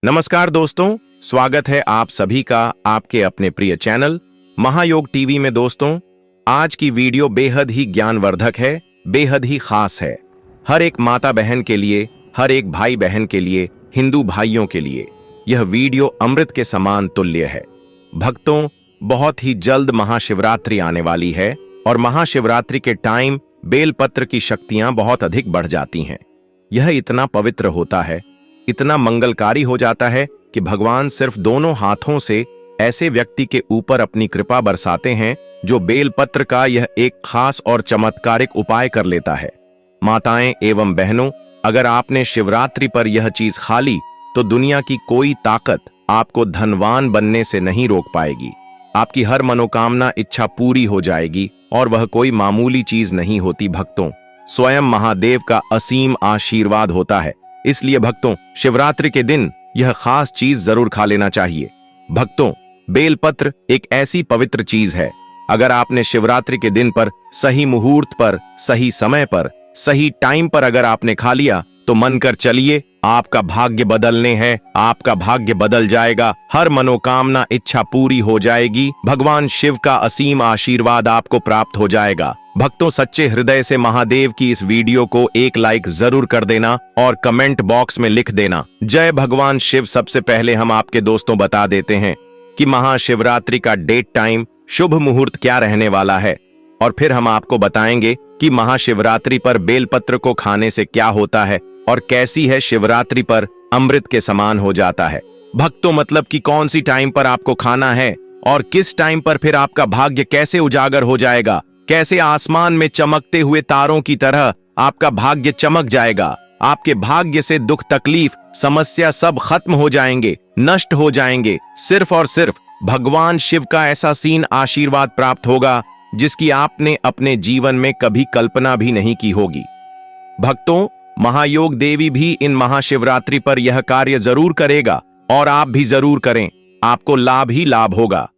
नमस्कार दोस्तों, स्वागत है आप सभी का आपके अपने प्रिय चैनल महायोग टीवी में। दोस्तों, आज की वीडियो बेहद ही ज्ञानवर्धक है, बेहद ही खास है। हर एक माता बहन के लिए, हर एक भाई बहन के लिए, हिंदू भाइयों के लिए यह वीडियो अमृत के समान तुल्य है। भक्तों, बहुत ही जल्द महाशिवरात्रि आने वाली है और महाशिवरात्रि के टाइम बेलपत्र की शक्तियां बहुत अधिक बढ़ जाती हैं। यह इतना पवित्र होता है, इतना मंगलकारी हो जाता है कि भगवान सिर्फ दोनों हाथों से ऐसे व्यक्ति के ऊपर अपनी कृपा बरसाते हैं जो बेलपत्र का यह एक खास और चमत्कारिक उपाय कर लेता है। माताएं एवं बहनों, अगर आपने शिवरात्रि पर यह चीज खा ली तो दुनिया की कोई ताकत आपको धनवान बनने से नहीं रोक पाएगी। आपकी हर मनोकामना इच्छा पूरी हो जाएगी और वह कोई मामूली चीज नहीं होती भक्तों, स्वयं महादेव का असीम आशीर्वाद होता है। इसलिए भक्तों, शिवरात्रि के दिन यह खास चीज जरूर खा लेना चाहिए। भक्तों, बेलपत्र एक ऐसी पवित्र चीज है, अगर आपने शिवरात्रि के दिन पर सही मुहूर्त पर, सही समय पर, सही टाइम पर अगर आपने खा लिया तो मन कर चलिए, आपका भाग्य बदलने हैं, आपका भाग्य बदल जाएगा, हर मनोकामना इच्छा पूरी हो जाएगी, भगवान शिव का असीम आशीर्वाद आपको प्राप्त हो जाएगा। भक्तों, सच्चे हृदय से महादेव की इस वीडियो को एक लाइक जरूर कर देना और कमेंट बॉक्स में लिख देना जय भगवान शिव। सबसे पहले हम आपके दोस्तों बता देते हैं कि महाशिवरात्रि का डेट टाइम, शुभ मुहूर्त क्या रहने वाला है, और फिर हम आपको बताएंगे कि महाशिवरात्रि पर बेलपत्र को खाने से क्या होता है और कैसी है शिवरात्रि पर अमृत के समान हो जाता है। भक्तों, मतलब कि कौन सी टाइम पर आपको खाना है और किस टाइम पर फिर आपका भाग्य कैसे उजागर हो जाएगा, कैसे आसमान में चमकते हुए तारों की तरह आपका भाग्य चमक जाएगा। आपके भाग्य से दुख तकलीफ समस्या सब खत्म हो जाएंगे, नष्ट हो जाएंगे। सिर्फ और सिर्फ भगवान शिव का ऐसा सीन आशीर्वाद प्राप्त होगा जिसकी आपने अपने जीवन में कभी कल्पना भी नहीं की होगी। भक्तों, महायोग देवी भी इन महाशिवरात्रि पर यह कार्य जरूर करेगा और आप भी जरूर करें, आपको लाभ ही लाभ होगा।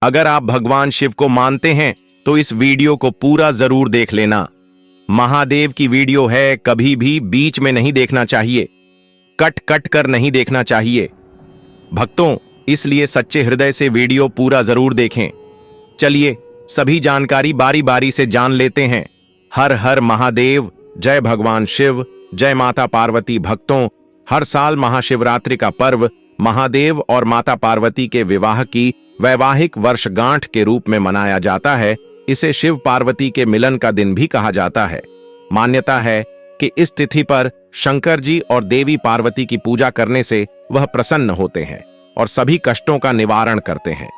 अगर आप भगवान शिव को मानते हैं तो इस वीडियो को पूरा जरूर देख लेना। महादेव की वीडियो है, कभी भी बीच में नहीं देखना चाहिए, कट कट कर नहीं देखना चाहिए भक्तों, इसलिए सच्चे हृदय से वीडियो पूरा जरूर देखें। चलिए सभी जानकारी बारी बारी से जान लेते हैं। हर हर महादेव, जय भगवान शिव, जय माता पार्वती। भक्तों, हर साल महाशिवरात्रि का पर्व महादेव और माता पार्वती के विवाह की वैवाहिक वर्षगांठ के रूप में मनाया जाता है। इसे शिव पार्वती के मिलन का दिन भी कहा जाता है। मान्यता है कि इस तिथि पर शंकर जी और देवी पार्वती की पूजा करने से वह प्रसन्न होते हैं और सभी कष्टों का निवारण करते हैं।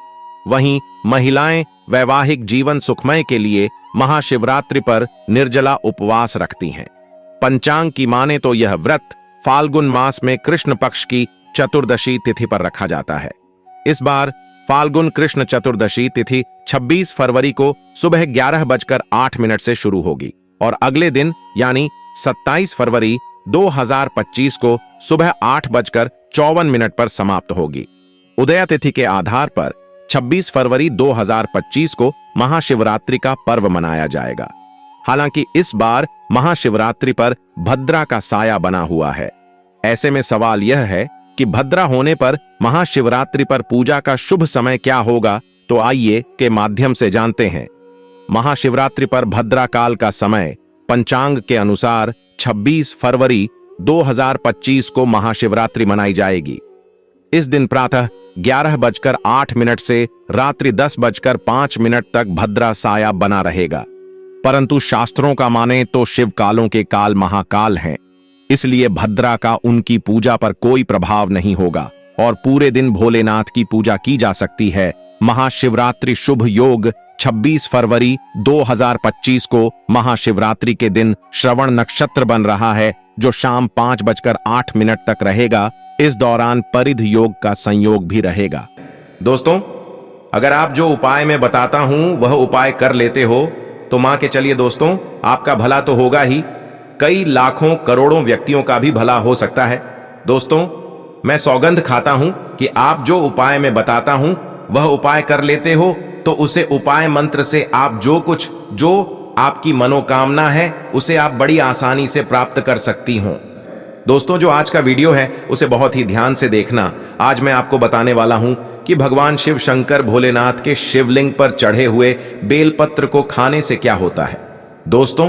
वहीं महिलाएं वैवाहिक जीवन सुखमय के लिए महाशिवरात्रि पर निर्जला उपवास रखती हैं। पंचांग की माने तो यह व्रत फाल्गुन मास में कृष्ण पक्ष की चतुर्दशी तिथि पर रखा जाता है। इस बार फाल्गुन कृष्ण चतुर्दशी तिथि 26 फरवरी को सुबह 11:08 से शुरू होगी और अगले दिन यानी 27 फरवरी 2025 को सुबह 8:54 पर समाप्त होगी। उदया तिथि के आधार पर 26 फरवरी 2025 को महाशिवरात्रि का पर्व मनाया जाएगा। हालांकि इस बार महाशिवरात्रि पर भद्रा का साया बना हुआ है। ऐसे में सवाल यह है कि भद्रा होने पर महाशिवरात्रि पर पूजा का शुभ समय क्या होगा, तो आइए के माध्यम से जानते हैं। महाशिवरात्रि पर भद्रा काल का समय पंचांग के अनुसार 26 फरवरी 2025 को महाशिवरात्रि मनाई जाएगी। इस दिन प्रातः 11:08 से रात्रि 10:05 तक भद्रा साया बना रहेगा। परंतु शास्त्रों का माने तो शिव कालों के काल महाकाल हैं, इसलिए भद्रा का उनकी पूजा पर कोई प्रभाव नहीं होगा और पूरे दिन भोलेनाथ की पूजा की जा सकती है। महाशिवरात्रि शुभ योग 26 फरवरी 2025 को महाशिवरात्रि के दिन श्रवण नक्षत्र बन रहा है, जो शाम 5:08 तक रहेगा। इस दौरान परिध योग का संयोग भी रहेगा। दोस्तों, अगर आप जो उपाय मैं बताता हूं वह उपाय कर लेते हो तो मान के चलिए दोस्तों, आपका भला तो होगा ही, कई लाखों करोड़ों व्यक्तियों का भी भला हो सकता है। दोस्तों, मैं सौगंध खाता हूं कि आप जो उपाय मैं बताता हूं वह उपाय कर लेते हो तो उसे उपाय मंत्र से आप जो आपकी मनोकामना है उसे आप बड़ी आसानी से प्राप्त कर सकती हो। दोस्तों, जो आज का वीडियो है उसे बहुत ही ध्यान से देखना। आज मैं आपको बताने वाला हूं कि भगवान शिव शंकर भोलेनाथ के शिवलिंग पर चढ़े हुए बेलपत्र को खाने से क्या होता है। दोस्तों,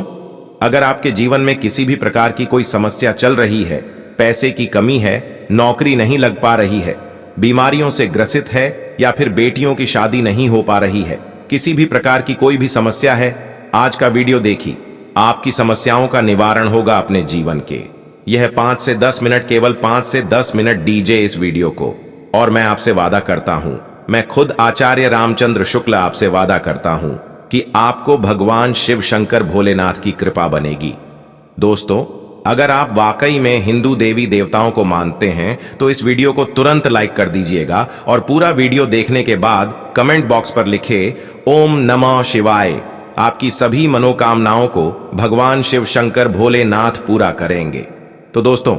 अगर आपके जीवन में किसी भी प्रकार की कोई समस्या चल रही है, पैसे की कमी है, नौकरी नहीं लग पा रही है, बीमारियों से ग्रसित है या फिर बेटियों की शादी नहीं हो पा रही है, किसी भी प्रकार की कोई भी समस्या है, आज का वीडियो देखिए। आपकी समस्याओं का निवारण होगा अपने जीवन के। यह 5 से 10 मिनट, केवल 5 से 10 मिनट डीजे इस वीडियो को। और मैं आपसे वादा करता हूं, मैं खुद आचार्य रामचंद्र शुक्ल आपसे वादा करता हूं कि आपको भगवान शिव शंकर भोलेनाथ की कृपा बनेगी। दोस्तों, अगर आप वाकई में हिंदू देवी देवताओं को मानते हैं तो इस वीडियो को तुरंत लाइक कर दीजिएगा और पूरा वीडियो देखने के बाद कमेंट बॉक्स पर लिखे ओम नमः शिवाय। आपकी सभी मनोकामनाओं को भगवान शिव शंकर भोलेनाथ पूरा करेंगे। तो दोस्तों,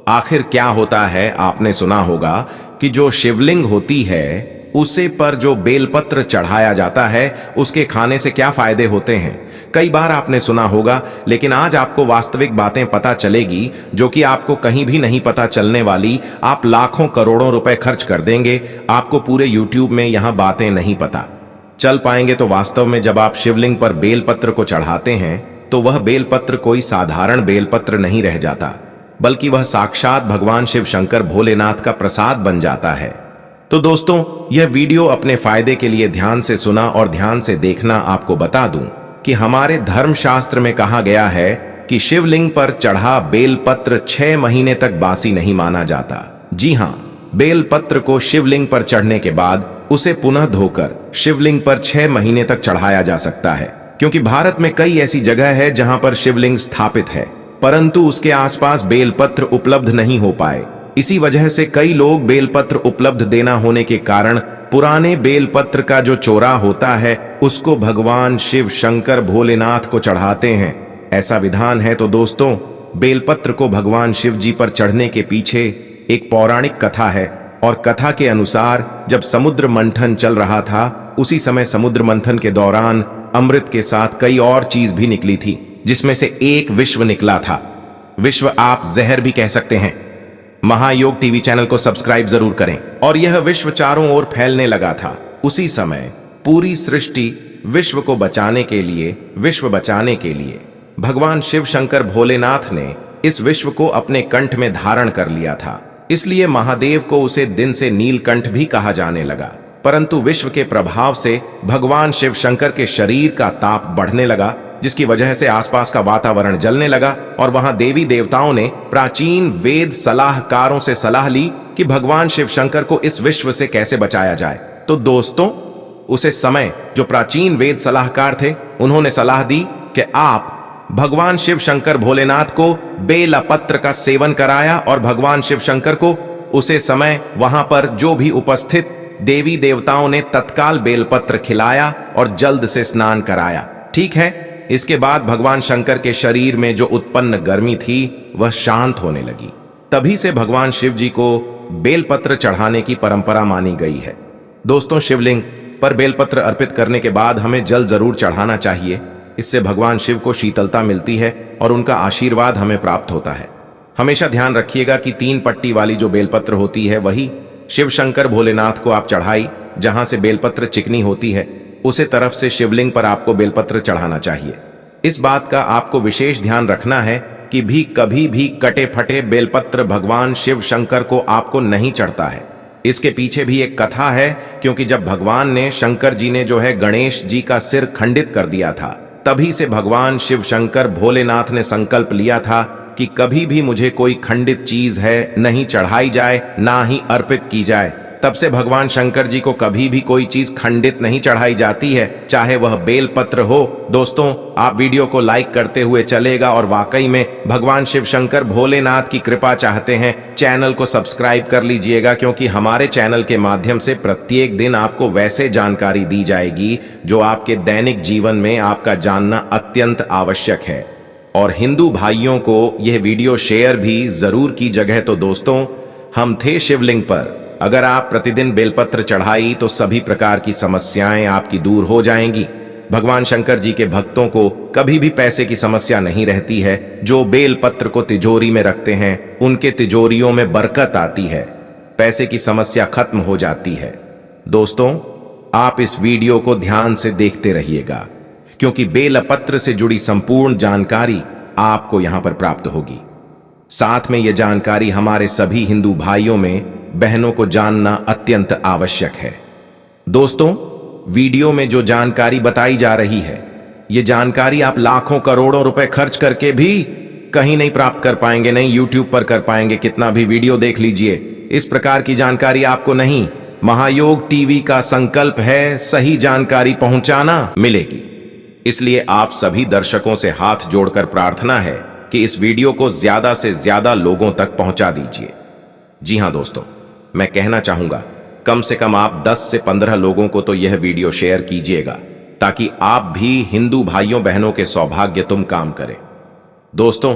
आखिर क्या होता है, आपने सुना होगा कि जो शिवलिंग होती है उसे पर जो बेलपत्र चढ़ाया जाता है उसके खाने से क्या फायदे होते हैं, कई बार आपने सुना होगा। लेकिन आज आपको वास्तविक बातें पता चलेगी जो कि आपको कहीं भी नहीं पता चलने वाली। आप लाखों करोड़ों रुपए खर्च कर देंगे, आपको पूरे यूट्यूब में यहां बातें नहीं पता चल पाएंगे। तो वास्तव में जब आप शिवलिंग पर बेलपत्र को चढ़ाते हैं तो वह बेलपत्र कोई साधारण बेलपत्र नहीं रह जाता, बल्कि वह साक्षात भगवान शिव शंकर भोलेनाथ का प्रसाद बन जाता है। तो दोस्तों, यह वीडियो अपने फायदे के लिए ध्यान से सुना और ध्यान से देखना। आपको बता दूं कि हमारे धर्मशास्त्र में कहा गया है कि शिवलिंग पर चढ़ा बेलपत्र 6 महीने तक बासी नहीं माना जाता। जी हां, बेलपत्र को शिवलिंग पर चढ़ने के बाद उसे पुनः धोकर शिवलिंग पर 6 महीने तक चढ़ाया जा सकता है, क्योंकि भारत में कई ऐसी जगह है जहां पर शिवलिंग स्थापित है परंतु उसके आसपास बेलपत्र उपलब्ध नहीं हो पाए। इसी वजह से कई लोग बेलपत्र उपलब्ध देना होने के कारण पुराने बेलपत्र का जो चोरा होता है उसको भगवान शिव शंकर भोलेनाथ को चढ़ाते हैं। ऐसा विधान है। तो दोस्तों, बेलपत्र को भगवान शिव जी पर चढ़ने के पीछे एक पौराणिक कथा है और कथा के अनुसार जब समुद्र मंथन चल रहा था, उसी समय समुद्र मंथन के दौरान अमृत के साथ कई और चीज भी निकली थी, जिसमें से एक विश्व निकला था। विश्व आप जहर भी कह सकते हैं। महायोग टीवी चैनल को सब्सक्राइब जरूर करें। और यह विश्व चारों ओर फैलने लगा था। उसी समय पूरी सृष्टि विश्व को बचाने के लिए, विश्व बचाने के लिए भगवान शिव शंकर भोलेनाथ ने इस विश्व को अपने कंठ में धारण कर लिया था। इसलिए महादेव को उसे दिन से नीलकंठ भी कहा जाने लगा। परंतु विश्व के प्रभाव से भगवान शिव शंकर के शरीर का ताप बढ़ने लगा, जिसकी वजह से आसपास का वातावरण जलने लगा और वहां देवी देवताओं ने प्राचीन वेद सलाहकारों से सलाह ली कि भगवान शिव शंकर को इस विश्व से कैसे बचाया जाए। तो दोस्तों, उसे समय जो प्राचीन वेद सलाहकार थे, उन्होंने सलाह दी कि आप भगवान शिव शंकर भोलेनाथ को बेलपत्र का सेवन कराया और भगवान शिव शंकर को उसे समय वहां पर जो भी उपस्थित देवी देवताओं ने तत्काल बेलपत्र खिलाया और जल्द से स्नान कराया। ठीक है। इसके बाद भगवान शंकर के शरीर में जो उत्पन्न गर्मी थी वह शांत होने लगी। तभी से भगवान शिव जी को बेलपत्र चढ़ाने की परंपरा मानी गई है। दोस्तों, शिवलिंग पर बेलपत्र अर्पित करने के बाद हमें जल जरूर चढ़ाना चाहिए। इससे भगवान शिव को शीतलता मिलती है और उनका आशीर्वाद हमें प्राप्त होता है। हमेशा ध्यान रखिएगा कि 3 पट्टी वाली जो बेलपत्र होती है वही शिव शंकर भोलेनाथ को आप चढ़ाई। जहां से बेलपत्र चिकनी होती है उसे तरफ से शिवलिंग पर आपको बेलपत्र चढ़ाना चाहिए। इस बात का आपको विशेष ध्यान रखना है कि कभी भी कटे फटे बेलपत्र भगवान शिव शंकर को आपको नहीं चढ़ता है। इसके पीछे भी एक कथा है, क्योंकि जब भगवान ने शंकर जी ने जो है गणेश जी का सिर खंडित कर दिया था, तभी से भगवान शिव शंकर भोलेनाथ ने संकल्प लिया था कि कभी भी मुझे कोई खंडित चीज है नहीं चढ़ाई जाए, ना ही अर्पित की जाए। तब से भगवान शंकर जी को कभी भी कोई चीज खंडित नहीं चढ़ाई जाती है, चाहे वह बेलपत्र हो। दोस्तों, आप वीडियो को लाइक करते हुए चलेगा और वाकई में भगवान शिव शंकर भोलेनाथ की कृपा चाहते हैं, चैनल को सब्सक्राइब कर लीजिएगा, क्योंकि हमारे चैनल के माध्यम से प्रत्येक दिन आपको वैसे जानकारी दी जाएगी जो आपके दैनिक जीवन में आपका जानना अत्यंत आवश्यक है। और हिंदू भाइयों को यह वीडियो शेयर भी जरूर की जगह। तो दोस्तों, हम थे शिवलिंग पर। अगर आप प्रतिदिन बेलपत्र चढ़ाई तो सभी प्रकार की समस्याएं आपकी दूर हो जाएंगी। भगवान शंकर जी के भक्तों को कभी भी पैसे की समस्या नहीं रहती है। जो बेल पत्र को तिजोरी में रखते हैं उनके तिजोरियों में बरकत आती है, पैसे की समस्या खत्म हो जाती है। दोस्तों, आप इस वीडियो को ध्यान से देखते रहिएगा, क्योंकि बेल पत्र से जुड़ी संपूर्ण जानकारी आपको यहां पर प्राप्त होगी। साथ में यह जानकारी हमारे सभी हिंदू भाइयों में बहनों को जानना अत्यंत आवश्यक है। दोस्तों, वीडियो में जो जानकारी बताई जा रही है, यह जानकारी आप लाखों करोड़ों रुपए खर्च करके भी कहीं नहीं प्राप्त कर पाएंगे, नहीं यूट्यूब पर कर पाएंगे। कितना भी वीडियो देख लीजिए, इस प्रकार की जानकारी आपको नहीं। महायोग टीवी का संकल्प है सही जानकारी पहुंचाना मिलेगी। इसलिए आप सभी दर्शकों से हाथ जोड़कर प्रार्थना है कि इस वीडियो को ज्यादा से ज्यादा लोगों तक पहुंचा दीजिए। जी हां दोस्तों, मैं कहना चाहूंगा कम से कम आप 10 से 15 लोगों को तो यह वीडियो शेयर कीजिएगा, ताकि आप भी हिंदू भाइयों बहनों के सौभाग्य तुम काम करें। दोस्तों,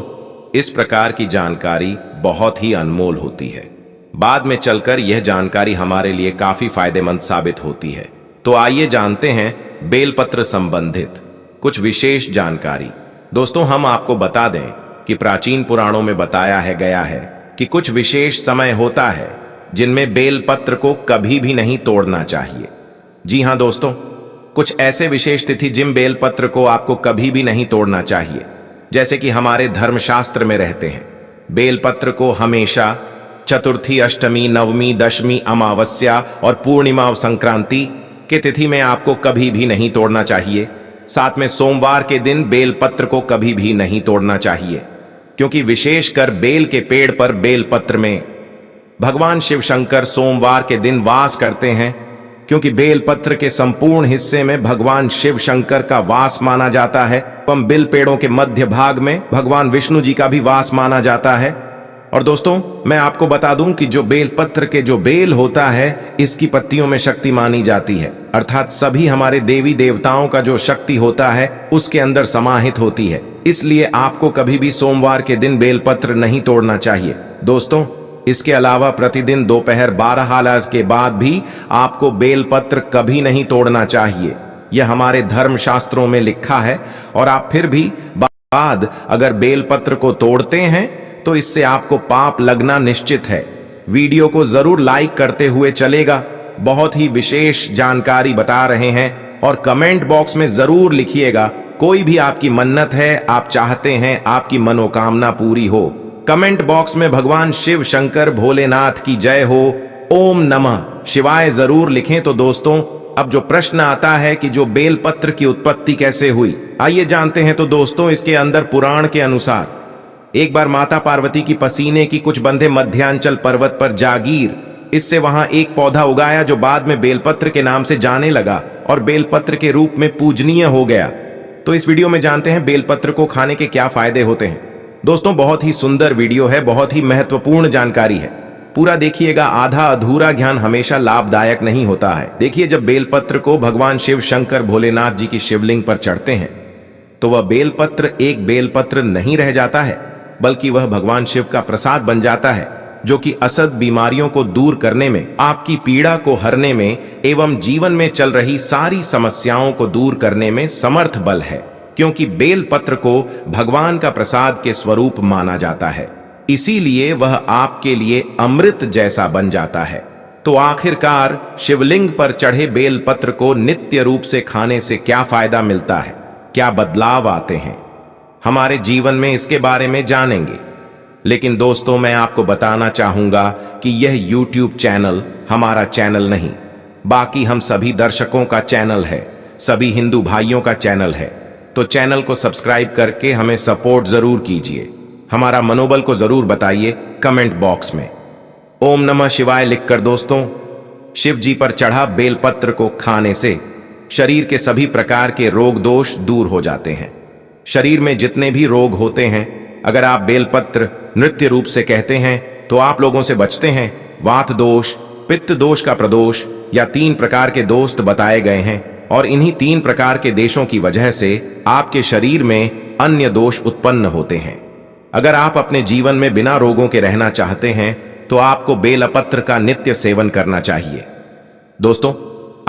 इस प्रकार की जानकारी बहुत ही अनमोल होती है। बाद में चलकर यह जानकारी हमारे लिए काफी फायदेमंद साबित होती है। तो आइए जानते हैं बेलपत्र संबंधित कुछ विशेष जानकारी। दोस्तों, हम आपको बता दें कि प्राचीन पुराणों में बताया गया है कि कुछ विशेष समय होता है जिनमें बेलपत्र को कभी भी नहीं तोड़ना चाहिए। जी हां दोस्तों, कुछ ऐसे विशेष तिथि जिन बेलपत्र को आपको कभी भी नहीं तोड़ना चाहिए, जैसे कि हमारे धर्मशास्त्र में रहते हैं। बेलपत्र को हमेशा चतुर्थी, अष्टमी, नवमी, दशमी, अमावस्या और पूर्णिमा और संक्रांति के तिथि में आपको कभी भी नहीं तोड़ना चाहिए। साथ में सोमवार के दिन बेलपत्र को कभी भी नहीं तोड़ना चाहिए, क्योंकि विशेषकर बेल के पेड़ पर बेलपत्र में भगवान शिव शंकर सोमवार के दिन वास करते हैं, क्योंकि बेलपत्र के संपूर्ण हिस्से में भगवान शिव शंकर का वास माना जाता है। एवं बेल पेड़ों के मध्य भाग में भगवान विष्णु जी का भी वास माना जाता है। और दोस्तों, मैं आपको बता दूं कि जो बेलपत्र के जो बेल होता है, इसकी पत्तियों में शक्ति मानी जाती है, अर्थात सभी हमारे देवी देवताओं का जो शक्ति होता है उसके अंदर समाहित होती है। इसलिए आपको कभी भी सोमवार के दिन बेलपत्र नहीं तोड़ना चाहिए। दोस्तों, इसके अलावा प्रतिदिन दोपहर 12 के बाद भी आपको बेलपत्र कभी नहीं तोड़ना चाहिए। यह हमारे धर्म शास्त्रों में लिखा है। और आप फिर भी बाद अगर बेलपत्र को तोड़ते हैं तो इससे आपको पाप लगना निश्चित है। वीडियो को जरूर लाइक करते हुए चलेगा। बहुत ही विशेष जानकारी बता रहे हैं और कमेंट बॉक्स में जरूर लिखिएगा। कोई भी आपकी मन्नत है, आप चाहते हैं आपकी मनोकामना पूरी हो, कमेंट बॉक्स में भगवान शिव शंकर भोलेनाथ की जय हो, ओम नमः शिवाय जरूर लिखें। तो दोस्तों, अब जो प्रश्न आता है कि जो बेलपत्र की उत्पत्ति कैसे हुई, आइए जानते हैं। तो दोस्तों, इसके अंदर पुराण के अनुसार एक बार माता पार्वती की पसीने की कुछ बंधे मध्यांचल पर्वत पर जागीर, इससे वहां एक पौधा उगाया जो बाद में बेलपत्र के नाम से जाने लगा और बेलपत्र के रूप में पूजनीय हो गया। तो इस वीडियो में जानते हैं बेलपत्र को खाने के क्या फायदे होते हैं। दोस्तों, बहुत ही सुंदर वीडियो है, बहुत ही महत्वपूर्ण जानकारी है, पूरा देखिएगा। आधा अधूरा ज्ञान हमेशा लाभदायक नहीं होता है। देखिए, जब बेलपत्र को भगवान शिव शंकर भोलेनाथ जी की शिवलिंग पर चढ़ते हैं तो वह बेलपत्र एक बेलपत्र नहीं रह जाता है, बल्कि वह भगवान शिव का प्रसाद बन जाता है, जो कि असद बीमारियों को दूर करने में, आपकी पीड़ा को हरने में एवं जीवन में चल रही सारी समस्याओं को दूर करने में समर्थ बल है। क्योंकि बेलपत्र को भगवान का प्रसाद के स्वरूप माना जाता है, इसीलिए वह आपके लिए अमृत जैसा बन जाता है। तो आखिरकार शिवलिंग पर चढ़े बेलपत्र को नित्य रूप से खाने से क्या फायदा मिलता है, क्या बदलाव आते हैं हमारे जीवन में, इसके बारे में जानेंगे। लेकिन दोस्तों, मैं आपको बताना चाहूंगा कि यह YouTube चैनल हमारा चैनल नहीं, बाकी हम सभी दर्शकों का चैनल है, सभी हिंदू भाइयों का चैनल है। तो चैनल को सब्सक्राइब करके हमें सपोर्ट जरूर कीजिए। हमारा मनोबल को जरूर बताइए कमेंट बॉक्स में। ओम नमः शिवाय लिखकर दोस्तों, शिव जी पर चढ़ा बेलपत्र को खाने से शरीर के सभी प्रकार के रोग दोष दूर हो जाते हैं। शरीर में जितने भी रोग होते हैं, अगर आप बेलपत्र नृत्य रूप से कहते हैं तो आप लोगों से बचते हैं। वात दोष, पित्त दोष का प्रदोष या 3 प्रकार के दोष बताए गए हैं, और इन्हीं 3 प्रकार के देशों की वजह से आपके शरीर में अन्य दोष उत्पन्न होते हैं। अगर आप अपने जीवन में बिना रोगों के रहना चाहते हैं तो आपको बेलपत्र का नित्य सेवन करना चाहिए। दोस्तों,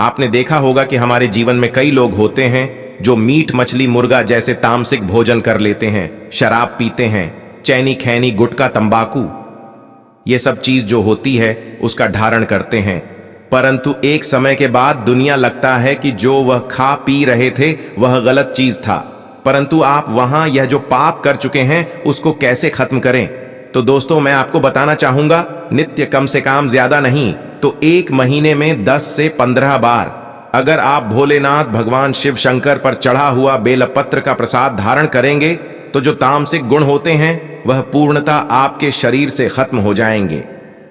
आपने देखा होगा कि हमारे जीवन में कई लोग होते हैं जो मीट मछली मुर्गा जैसे तामसिक भोजन कर लेते हैं, शराब पीते हैं, चैनी खैनी गुटखा तंबाकू, ये सब चीज जो होती है उसका धारण करते हैं। परंतु एक समय के बाद दुनिया लगता है कि जो वह खा पी रहे थे वह गलत चीज था, परंतु आप वहां यह जो पाप कर चुके हैं उसको कैसे खत्म करें। तो दोस्तों मैं आपको बताना चाहूंगा, नित्य कम से कम ज्यादा नहीं तो एक महीने में 10 से 15 बार अगर आप भोलेनाथ भगवान शिव शंकर पर चढ़ा हुआ बेलपत्र का प्रसाद धारण करेंगे तो जो तामसिक गुण होते हैं वह पूर्णतः आपके शरीर से खत्म हो जाएंगे।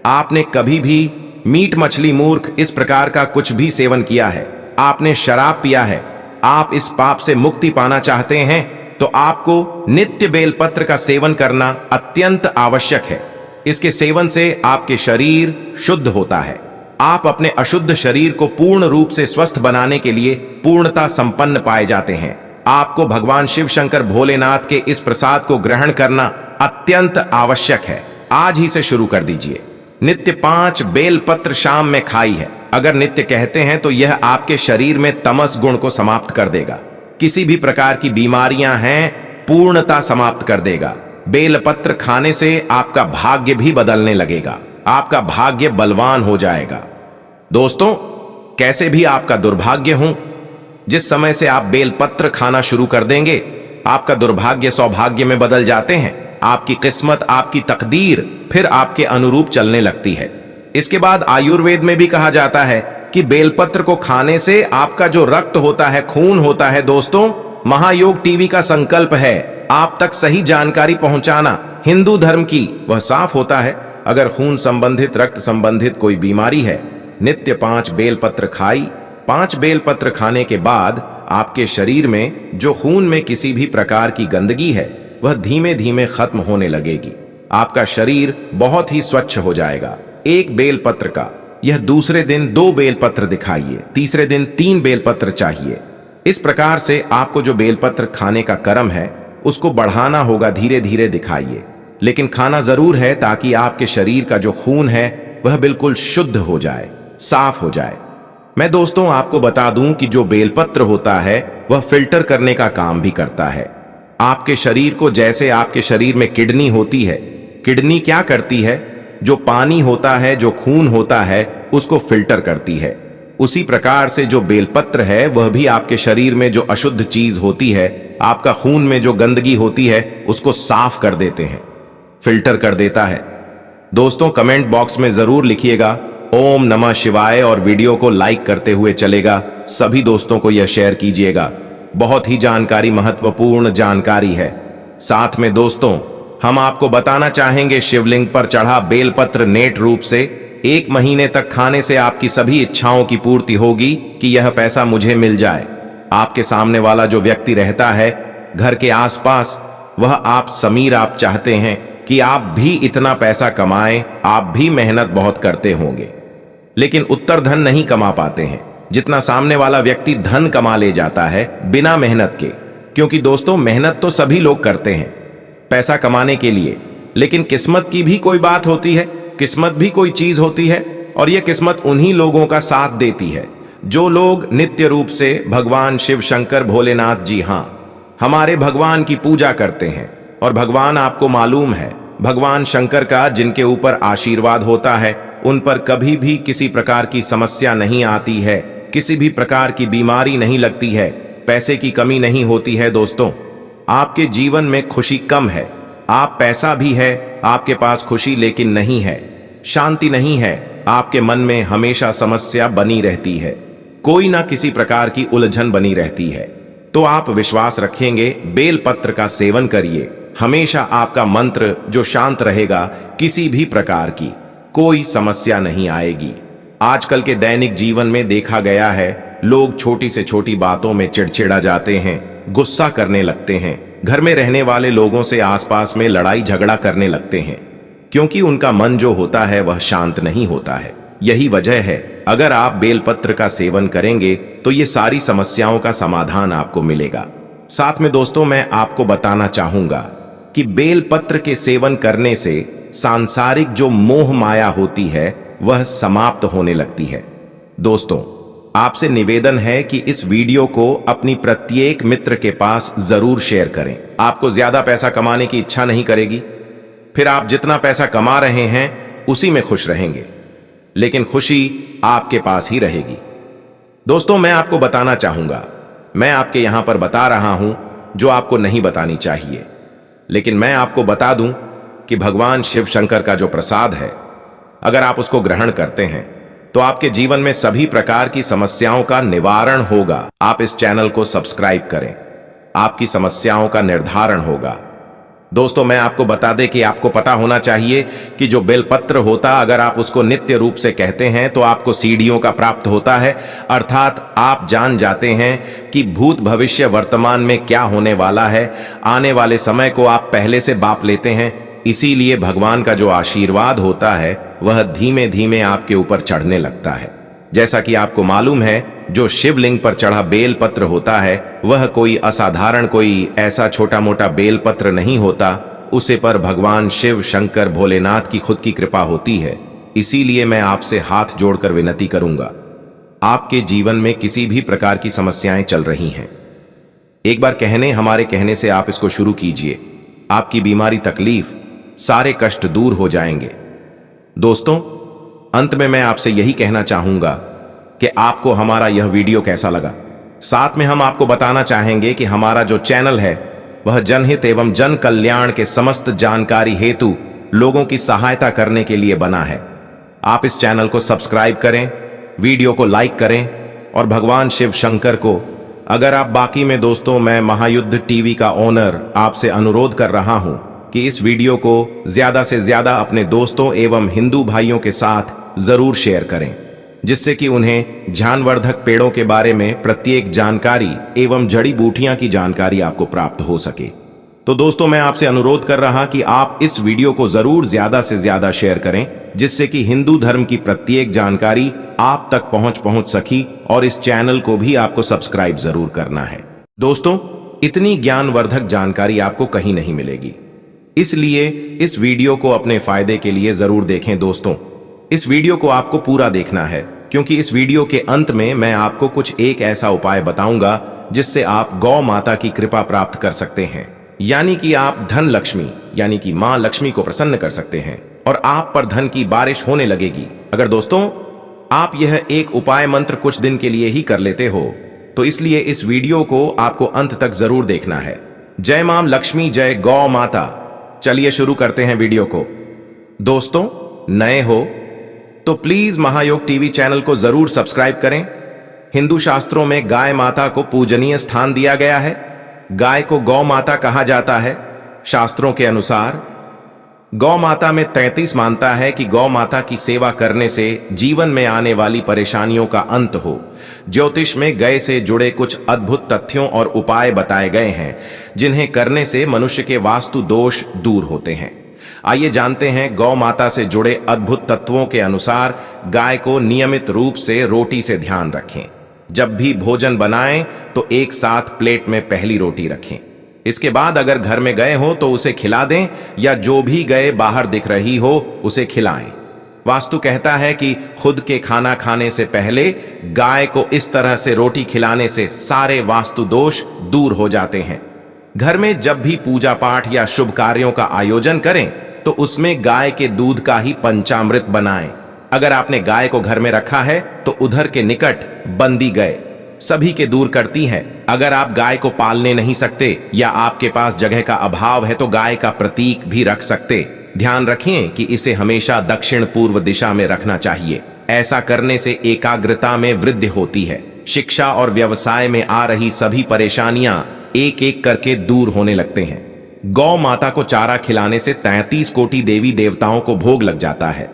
आपने कभी भी मीट मछली मूर्ख इस प्रकार का कुछ भी सेवन किया है, आपने शराब पिया है, आप इस पाप से मुक्ति पाना चाहते हैं तो आपको नित्य बेलपत्र का सेवन करना अत्यंत आवश्यक है। इसके सेवन से आपके शरीर शुद्ध होता है। आप अपने अशुद्ध शरीर को पूर्ण रूप से स्वस्थ बनाने के लिए पूर्णता संपन्न पाए जाते हैं। आपको भगवान शिव शंकर भोलेनाथ के इस प्रसाद को ग्रहण करना अत्यंत आवश्यक है। आज ही से शुरू कर दीजिए। नित्य 5 बेलपत्र शाम में खाई है। अगर नित्य कहते हैं तो यह आपके शरीर में तमस गुण को समाप्त कर देगा। किसी भी प्रकार की बीमारियां हैं पूर्णता समाप्त कर देगा। बेलपत्र खाने से आपका भाग्य भी बदलने लगेगा, आपका भाग्य बलवान हो जाएगा। दोस्तों कैसे भी आपका दुर्भाग्य हो, जिस समय से आप बेलपत्र खाना शुरू कर देंगे आपका दुर्भाग्य सौभाग्य में बदल जाते हैं। आपकी किस्मत, आपकी तकदीर फिर आपके अनुरूप चलने लगती है। इसके बाद आयुर्वेद में भी कहा जाता है कि बेलपत्र को खाने से आपका जो रक्त होता है, खून होता है। दोस्तों महायोग टीवी का संकल्प है आप तक सही जानकारी पहुंचाना। हिंदू धर्म की वह साफ होता है, अगर खून संबंधित, रक्त संबंधित कोई बीमारी है, नित्य 5 बेलपत्र खाई। 5 बेलपत्र खाने के बाद आपके शरीर में जो खून में किसी भी प्रकार की गंदगी है वह धीमे धीमे खत्म होने लगेगी। आपका शरीर बहुत ही स्वच्छ हो जाएगा। 1 बेलपत्र का यह दूसरे दिन 2 बेलपत्र दिखाइए, तीसरे दिन 3 बेलपत्र चाहिए। इस प्रकार से आपको जो बेलपत्र खाने का कर्म है उसको बढ़ाना होगा, धीरे धीरे दिखाइए, लेकिन खाना जरूर है ताकि आपके शरीर का जो खून है वह बिल्कुल शुद्ध हो जाए, साफ हो जाए। मैं दोस्तों आपको बता दूं कि जो बेलपत्र होता है वह फिल्टर करने का काम भी करता है। आपके शरीर को, जैसे आपके शरीर में किडनी होती है, किडनी क्या करती है, जो पानी होता है, जो खून होता है उसको फिल्टर करती है। उसी प्रकार से जो बेलपत्र है वह भी आपके शरीर में जो अशुद्ध चीज होती है, आपका खून में जो गंदगी होती है उसको साफ कर देते हैं, फिल्टर कर देता है। दोस्तों कमेंट बॉक्स में जरूर लिखिएगा ओम नमः शिवाय और वीडियो को लाइक करते हुए चलेगा। सभी दोस्तों को यह शेयर कीजिएगा। बहुत ही जानकारी, महत्वपूर्ण जानकारी है। साथ में दोस्तों हम आपको बताना चाहेंगे शिवलिंग पर चढ़ा बेलपत्र नेट रूप से 1 महीने तक खाने से आपकी सभी इच्छाओं की पूर्ति होगी कि यह पैसा मुझे मिल जाए। आपके सामने वाला जो व्यक्ति रहता है घर के आसपास, वह आप समीर, आप चाहते हैं कि आप भी इतना पैसा कमाएं, आप भी मेहनत बहुत करते होंगे, लेकिन उत्तर धन नहीं कमा पाते हैं जितना सामने वाला व्यक्ति धन कमा ले जाता है बिना मेहनत के। क्योंकि दोस्तों मेहनत तो सभी लोग करते हैं पैसा कमाने के लिए, लेकिन किस्मत की भी कोई बात होती है, किस्मत भी कोई चीज होती है, और यह किस्मत उन्हीं लोगों का साथ देती है जो लोग नित्य रूप से भगवान शिव शंकर भोलेनाथ जी, हाँ हमारे भगवान की पूजा करते हैं। और भगवान आपको मालूम है, भगवान शंकर का जिनके ऊपर आशीर्वाद होता है उन पर कभी भी किसी प्रकार की समस्या नहीं आती है, किसी भी प्रकार की बीमारी नहीं लगती है, पैसे की कमी नहीं होती है। दोस्तों आपके जीवन में खुशी कम है, आप पैसा भी है आपके पास खुशी लेकिन नहीं है, शांति नहीं है, आपके मन में हमेशा समस्या बनी रहती है, कोई ना किसी प्रकार की उलझन बनी रहती है। तो आप विश्वास रखेंगे, बेलपत्र का सेवन करिए, हमेशा आपका मंत्र जो शांत रहेगा, किसी भी प्रकार की कोई समस्या नहीं आएगी। आजकल के दैनिक जीवन में देखा गया है लोग छोटी से छोटी बातों में चिड़चिड़ा जाते हैं, गुस्सा करने लगते हैं, घर में रहने वाले लोगों से आसपास में लड़ाई झगड़ा करने लगते हैं, क्योंकि उनका मन जो होता है वह शांत नहीं होता है। यही वजह है, अगर आप बेलपत्र का सेवन करेंगे तो ये सारी समस्याओं का समाधान आपको मिलेगा। साथ में दोस्तों मैं आपको बताना चाहूंगा कि बेलपत्र के सेवन करने से सांसारिक जो मोह माया होती है वह समाप्त होने लगती है। दोस्तों आपसे निवेदन है कि इस वीडियो को अपनी प्रत्येक मित्र के पास जरूर शेयर करें। आपको ज्यादा पैसा कमाने की इच्छा नहीं करेगी, फिर आप जितना पैसा कमा रहे हैं उसी में खुश रहेंगे, लेकिन खुशी आपके पास ही रहेगी। दोस्तों, मैं आपको बताना चाहूंगा, मैं आपके यहां पर बता रहा हूं जो आपको नहीं बतानी चाहिए, लेकिन मैं आपको बता दूं कि भगवान शिव शंकर का जो प्रसाद है, अगर आप उसको ग्रहण करते हैं तो आपके जीवन में सभी प्रकार की समस्याओं का निवारण होगा। आप इस चैनल को सब्सक्राइब करें, आपकी समस्याओं का निर्धारण होगा। दोस्तों, मैं आपको बता दें कि आपको पता होना चाहिए कि जो बेलपत्र होता, अगर आप उसको नित्य रूप से कहते हैं तो आपको सीढ़ियों का प्राप्त होता है, अर्थात आप जान जाते हैं कि भूत भविष्य वर्तमान में क्या होने वाला है। आने वाले समय को आप पहले से बाप लेते हैं, इसीलिए भगवान का जो आशीर्वाद होता है वह धीमे धीमे आपके ऊपर चढ़ने लगता है। जैसा कि आपको मालूम है, जो शिवलिंग पर चढ़ा बेलपत्र होता है वह कोई असाधारण, कोई ऐसा छोटा मोटा बेलपत्र नहीं होता, उसे पर भगवान शिव शंकर भोलेनाथ की खुद की कृपा होती है। इसीलिए मैं आपसे हाथ जोड़कर विनती करूंगा, आपके जीवन में किसी भी प्रकार की समस्याएं चल रही हैं, एक बार हमारे कहने से आप इसको शुरू कीजिए। आपकी बीमारी, तकलीफ, सारे कष्ट दूर हो जाएंगे। दोस्तों, अंत में मैं आपसे यही कहना चाहूंगा कि आपको हमारा यह वीडियो कैसा लगा। साथ में हम आपको बताना चाहेंगे कि हमारा जो चैनल है वह जनहित एवं जन कल्याण के समस्त जानकारी हेतु लोगों की सहायता करने के लिए बना है। आप इस चैनल को सब्सक्राइब करें, वीडियो को लाइक करें और भगवान शिव शंकर को, अगर आप बाकी में दोस्तों, मैं महायुद्ध टीवी का ओनर आपसे अनुरोध कर रहा हूं कि इस वीडियो को ज्यादा से ज्यादा अपने दोस्तों एवं हिंदू भाइयों के साथ जरूर शेयर करें, जिससे कि उन्हें ज्ञानवर्धक पेड़ों के बारे में प्रत्येक जानकारी एवं जड़ी बूटियां की जानकारी आपको प्राप्त हो सके। तो दोस्तों, मैं आपसे अनुरोध कर रहा कि आप इस वीडियो को जरूर ज्यादा से ज्यादा शेयर करें, जिससे कि हिंदू धर्म की प्रत्येक जानकारी आप तक पहुंच सकी, और इस चैनल को भी आपको सब्सक्राइब जरूर करना है। दोस्तों, इतनी ज्ञानवर्धक जानकारी आपको कहीं नहीं मिलेगी, इसलिए इस वीडियो को अपने फायदे के लिए जरूर देखें। दोस्तों, इस वीडियो को आपको पूरा देखना है, क्योंकि इस वीडियो के अंत में मैं आपको कुछ एक ऐसा उपाय बताऊंगा जिससे आप गौ माता की कृपा प्राप्त कर सकते हैं, यानी कि आप धन लक्ष्मी यानी कि मां लक्ष्मी को प्रसन्न कर सकते हैं और आप पर धन की बारिश होने लगेगी। अगर दोस्तों आप यह एक उपाय मंत्र कुछ दिन के लिए ही कर लेते हो, तो इसलिए इस वीडियो को आपको अंत तक जरूर देखना है। जय मां लक्ष्मी, जय गौ माता। चलिए शुरू करते हैं वीडियो को। दोस्तों, नए हो तो प्लीज महायोग टीवी चैनल को जरूर सब्सक्राइब करें। हिंदू शास्त्रों में गाय माता को पूजनीय स्थान दिया गया है। गाय को गौ माता कहा जाता है। शास्त्रों के अनुसार गौ माता में 33 मानता है कि गौ माता की सेवा करने से जीवन में आने वाली परेशानियों का अंत हो। ज्योतिष में गाय से जुड़े कुछ अद्भुत तथ्यों और उपाय बताए गए हैं, जिन्हें करने से मनुष्य के वास्तु दोष दूर होते हैं। आइए जानते हैं गौ माता से जुड़े अद्भुत तत्वों के अनुसार। गाय को नियमित रूप से रोटी से ध्यान रखें। जब भी भोजन बनाएं तो एक साथ प्लेट में पहली रोटी रखें। इसके बाद अगर घर में गए हो तो उसे खिला दें, या जो भी गए बाहर दिख रही हो उसे खिलाएं। वास्तु कहता है कि खुद के खाना खाने से पहले गाय को इस तरह से रोटी खिलाने से सारे वास्तु दोष दूर हो जाते हैं। घर में जब भी पूजा पाठ या शुभ कार्यों का आयोजन करें तो उसमें गाय के दूध का ही पंचामृत बनाएं। अगर आपने गाय को घर में रखा है तो उधर के निकट बंदी गए सभी के दूर करती है। अगर आप गाय को पालने नहीं सकते या आपके पास जगह का अभाव है तो गाय का प्रतीक भी रख सकते। ध्यान रखें कि इसे हमेशा दक्षिण पूर्व दिशा में रखना चाहिए। ऐसा करने से एकाग्रता में वृद्धि होती है। शिक्षा और व्यवसाय में आ रही सभी परेशानियां एक एक करके दूर होने लगते हैं। गौ माता को चारा खिलाने से 33 कोटि देवी देवताओं को भोग लग जाता है।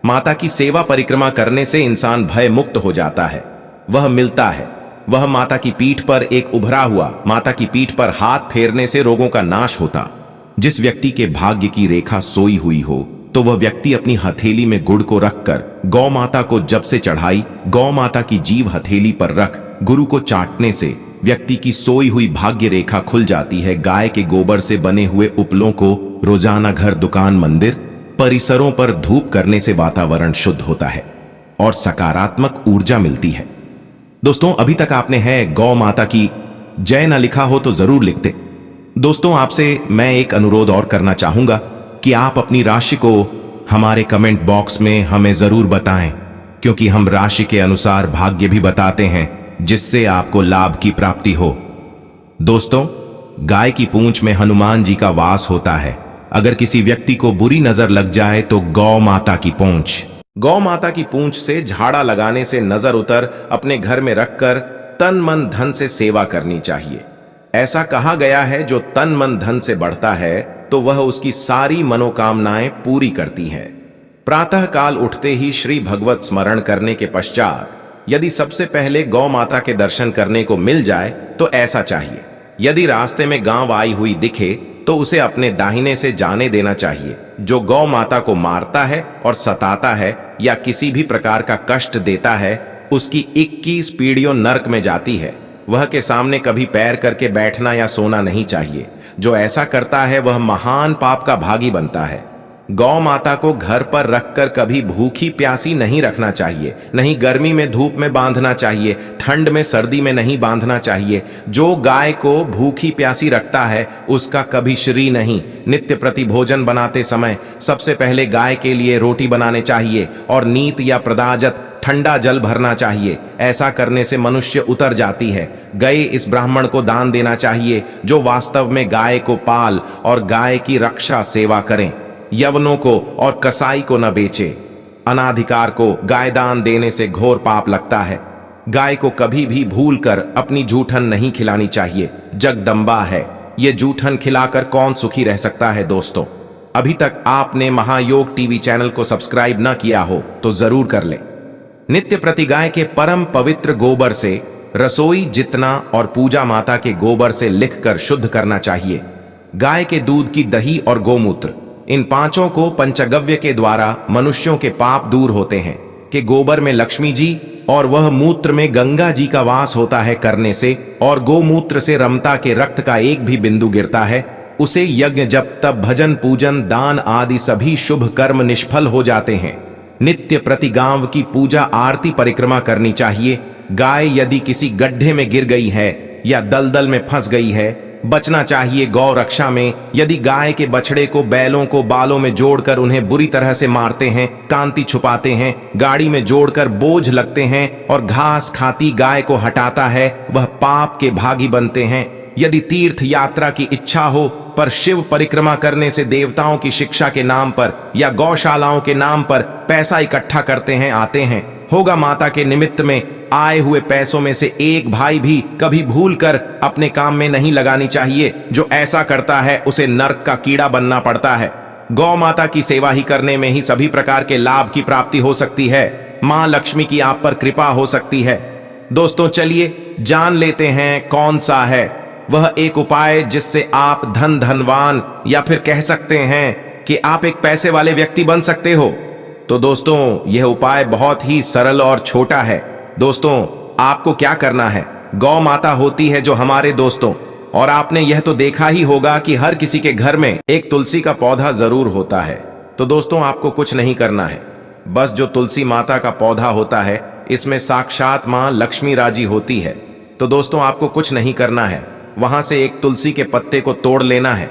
माता की सेवा परिक्रमा करने से इंसान भय मुक्त हो जाता है। वह मिलता है। वह माता की पीठ पर एक उभरा हुआ, माता की पीठ पर हाथ फेरने से रोगों का नाश होता। जिस व्यक्ति के भाग्य की रेखा सोई हुई हो तो वह व्यक्ति अपनी हथेली में गुड़ को रखकर गौ माता को जब से चढ़ाई, गौ माता की जीभ हथेली पर रख गुरु को चाटने से व्यक्ति की सोई हुई भाग्य रेखा खुल जाती है। गाय के गोबर से बने हुए उपलों को रोजाना घर, दुकान, मंदिर परिसरों पर धूप करने से वातावरण शुद्ध होता है और सकारात्मक ऊर्जा मिलती है। दोस्तों अभी तक आपने है गौ माता की जय ना लिखा हो तो जरूर लिख दे। दोस्तों आपसे मैं एक अनुरोध और करना चाहूंगा कि आप अपनी राशि को हमारे कमेंट बॉक्स में हमें जरूर बताएं, क्योंकि हम राशि के अनुसार भाग्य भी बताते हैं जिससे आपको लाभ की प्राप्ति हो। दोस्तों गाय की पूंछ में हनुमान जी का वास होता है। अगर किसी व्यक्ति को बुरी नजर लग जाए तो गौ माता की पूंछ से झाड़ा लगाने से नजर उतर अपने घर में रखकर तन मन धन से सेवा करनी चाहिए। ऐसा कहा गया है जो तन मन धन से बढ़ता है तो वह उसकी सारी मनोकामनाएं पूरी करती है। प्रातः काल उठते ही श्री भगवत स्मरण करने के पश्चात यदि सबसे पहले गौ माता के दर्शन करने को मिल जाए तो ऐसा चाहिए। यदि रास्ते में गांव आई हुई दिखे तो उसे अपने दाहिने से जाने देना चाहिए। जो गौ माता को मारता है और सताता है या किसी भी प्रकार का कष्ट देता है उसकी 21 पीढ़ियों नरक में जाती है। वह के सामने कभी पैर करके बैठना या सोना नहीं चाहिए। जो ऐसा करता है वह महान पाप का भागी बनता है। गौ माता को घर पर रखकर कभी भूखी प्यासी नहीं रखना चाहिए। नहीं गर्मी में धूप में बांधना चाहिए, ठंड में सर्दी में नहीं बांधना चाहिए। जो गाय को भूखी प्यासी रखता है उसका कभी श्री नहीं। नित्य प्रति भोजन बनाते समय सबसे पहले गाय के लिए रोटी बनाने चाहिए और नीत या प्रदाजत ठंडा जल भरना चाहिए। ऐसा करने से मनुष्य उतर जाती है। गए इस ब्राह्मण को दान देना चाहिए जो वास्तव में गाय को पाल और गाय की रक्षा सेवा करें। यवनों को और कसाई को न बेचे। अनाधिकार को गाय दान देने से घोर पाप लगता है। गाय को कभी भी भूलकर अपनी जूठन नहीं खिलानी चाहिए। जगदम्बा है, ये जूठन खिलाकर कौन सुखी रह सकता है। दोस्तों अभी तक आपने महायोग टीवी चैनल को सब्सक्राइब न किया हो तो जरूर कर ले। नित्य प्रति गाय के परम पवित्र गोबर से रसोई जितना और पूजा माता के गोबर से लिखकर शुद्ध करना चाहिए। गाय के दूध की दही और गोमूत्र, इन पांचों को पंचगव्य के द्वारा मनुष्यों के पाप दूर होते हैं। कि गोबर में लक्ष्मी जी और वह मूत्र में गंगा जी का वास होता है करने से, और गोमूत्र से रमता के रक्त का एक भी बिंदु गिरता है उसे यज्ञ जप तप भजन पूजन दान आदि सभी शुभ कर्म निष्फल हो जाते हैं। नित्य प्रति गांव की पूजा आरती परिक्रमा करनी चाहिए। गाय यदि किसी गड्ढे में गिर गई है या दलदल में फंस गई है बचना चाहिए गौ रक्षा में। यदि गाय के बछड़े को बैलों को बालों में जोड़कर उन्हें बुरी तरह से मारते हैं, कांति छुपाते हैं, गाड़ी में जोड़कर बोझ लगते हैं और घास खाती गाय को हटाता है, वह पाप के भागी बनते हैं। यदि तीर्थ यात्रा की इच्छा हो पर शिव परिक्रमा करने से देवताओं की शिक्षा के नाम पर या गौशालाओं के नाम पर पैसा इकट्ठा करते हैं आते हैं, होगा माता के निमित्त में आए हुए पैसों में से एक भाई भी कभी भूलकर अपने काम में नहीं लगानी चाहिए। जो ऐसा करता है उसे नरक का कीड़ा बनना पड़ता है। गौ माता की सेवा ही करने में ही सभी प्रकार के लाभ की प्राप्ति हो सकती है। मां लक्ष्मी की आप पर कृपा हो सकती है। दोस्तों चलिए जान लेते हैं कौन सा है वह एक उपाय जिससे आप धनवान या फिर कह सकते हैं कि आप एक पैसे वाले व्यक्ति बन सकते हो। तो दोस्तों यह उपाय बहुत ही सरल और छोटा है। दोस्तों आपको क्या करना है, गौ माता होती है जो हमारे दोस्तों, और आपने यह तो देखा ही होगा कि हर किसी के घर में एक तुलसी का पौधा जरूर होता है। तो दोस्तों आपको कुछ नहीं करना है, बस जो तुलसी माता का पौधा होता है इसमें साक्षात मां लक्ष्मी राजी होती है। तो दोस्तों आपको कुछ नहीं करना है, वहां से एक तुलसी के पत्ते को तोड़ लेना है।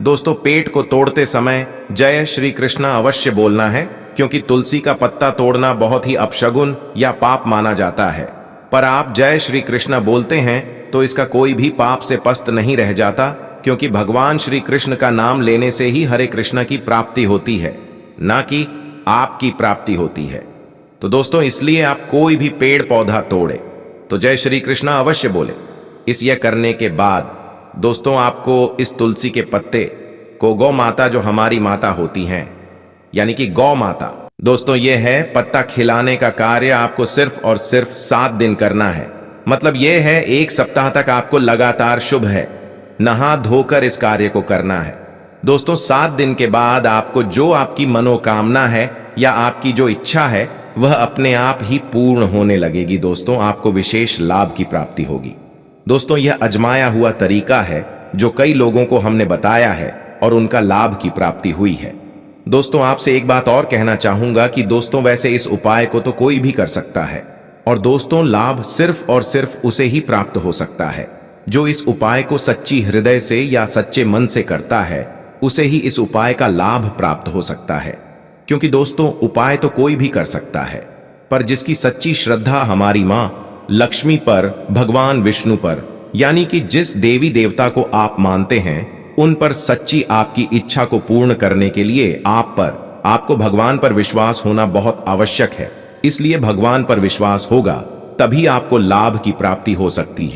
दोस्तों पेट को तोड़ते समय जय श्री कृष्ण अवश्य बोलना है, क्योंकि तुलसी का पत्ता तोड़ना बहुत ही अपशगुन या पाप माना जाता है। पर आप जय श्री कृष्ण बोलते हैं तो इसका कोई भी पाप से पस्त नहीं रह जाता, क्योंकि भगवान श्री कृष्ण का नाम लेने से ही हरे कृष्ण की प्राप्ति होती है, ना कि आपकी प्राप्ति होती है। तो दोस्तों इसलिए आप कोई भी पेड़ पौधा तोड़े तो जय श्री कृष्ण अवश्य बोले। इस यह करने के बाद दोस्तों आपको इस तुलसी के पत्ते को गौ माता जो हमारी माता होती हैं यानी कि गौ माता, दोस्तों यह है पत्ता खिलाने का कार्य आपको सिर्फ और सिर्फ 7 दिन करना है। मतलब यह है 1 सप्ताह तक आपको लगातार शुभ है नहा धोकर इस कार्य को करना है। दोस्तों 7 दिन के बाद आपको जो आपकी मनोकामना है या आपकी जो इच्छा है वह अपने आप ही पूर्ण होने लगेगी। दोस्तों आपको विशेष लाभ की प्राप्ति होगी। दोस्तों यह अजमाया हुआ तरीका है जो कई लोगों को हमने बताया है और उनका लाभ की प्राप्ति हुई है। दोस्तों आपसे एक बात और कहना चाहूंगा कि दोस्तों वैसे इस उपाय को तो कोई भी कर सकता है, और दोस्तों, लाभ सिर्फ और सिर्फ उसे ही प्राप्त हो सकता है जो इस उपाय को सच्ची हृदय से या सच्चे मन से करता है। उसे ही इस उपाय का लाभ प्राप्त हो सकता है। क्योंकि दोस्तों, उपाय तो कोई भी कर सकता है, पर जिसकी सच्ची श्रद्धा हमारी मां लक्ष्मी पर, भगवान विष्णु पर, यानी कि जिस देवी देवता को आप मानते हैं, उन पर सच्ची आपकी इच्छा को पूर्ण करने के लिए आपको भगवान पर विश्वास होना बहुत आवश्यक है। इसलिए भगवान पर विश्वास होगा तभी आपको लाभ की प्राप्ति हो सकती है।